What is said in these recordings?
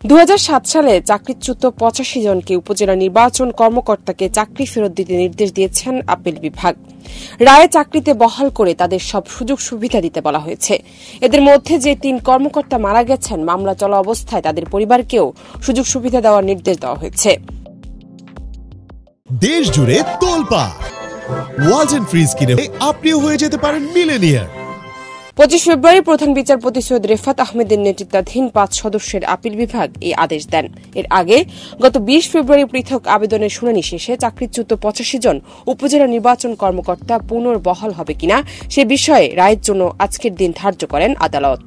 2007 সালে চাকরিচ্যুত 85 জনকে উপজেলা নির্বাচন কর্মকর্তাকে চাকরি ফেরত দিতে নির্দেশ দিয়েছেন আপিল বিভাগ। রায়ে চাকরিতে বহাল করে তাদের সব সুযোগ সুবিধা দিতে বলা হয়েছে। এদের মধ্যে যে 3 কর্মকর্তা মারা গেছেন, মামলা চলা অবস্থায় তাদের পরিবারকেও সুযোগ সুবিধা দেওয়ার নির্দেশ দেওয়া হয়েছে। দেশ জুড়ে তোলপাড় ওয়ালটন ফ্রিজ কিনে আপনিও হয়ে যেতে পারেন মিলেনিয়ার। 25 ফেব্রুয়ারি প্রধান বিচারপতি সৈয়দ রেফাত আহমেদের নেতৃত্বাধীন 5 সদস্যের আপিল বিভাগ এই আদেশ দেন। এর আগে গত 20 ফেব্রুয়ারি পৃথক আবেদনের শুনানি শেষে চাকরিচ্যুত 85 জন উপজেলা নির্বাচন কর্মকর্তা পুনর্বহাল হবে কিনা সে বিষয়ে রায়ের জন্য আজকের দিন ধার্য করেন আদালত।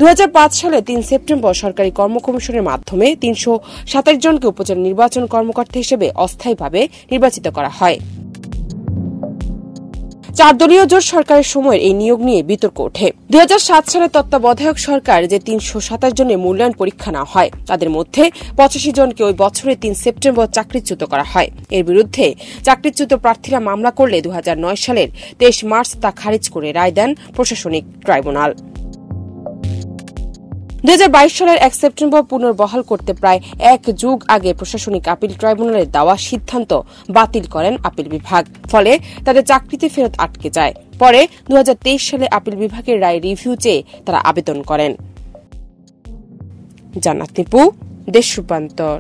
2005 সালে 3 সেপ্টেম্বর সরকারি কর্ম কমিশনের মাধ্যমে 327 জনকে উপজেলা নির্বাচন কর্মকর্তা হিসেবে অস্থায়ীভাবে নির্বাচিত করা হয়। 4 দলীয় জোট সরকারের সময়ের এই নিয়োগ নিয়ে বিতর্ক ওঠে। 2007 সালে তত্ত্বাবধায়ক সরকার যে 327 জনের মূল্যায়ন পরীক্ষা নেওয়া হয়, তাদের মধ্যে 85 জনকে ওই বছরের 3 সেপ্টেম্বর চাকরিচ্যুত করা হয়। এর বিরুদ্ধে চাকরিচ্যুত প্রার্থীরা মামলা করলে 2009 সালের 23 মার্চ তা খারিজ করে রায় দেন প্রশাসনিক ট্রাইব্যুনাল। 2022 সালের 1 সেপ্টেম্বর পুনর্বহাল করতে প্রায় 1 যুগ আগে প্রশাসনিক আপিল ট্রাইব্যুনালের দেওয়া সিদ্ধান্ত বাতিল করেন আপিল বিভাগ। ফলে তাদের চাকরিতে ফেরত আটকে যায়। পরে 2023 সালে আপিল বিভাগের রায় রিভিউ চেয়ে তারা আবেদন করেন। জান্নাত নিপু, দেশ রূপান্তর।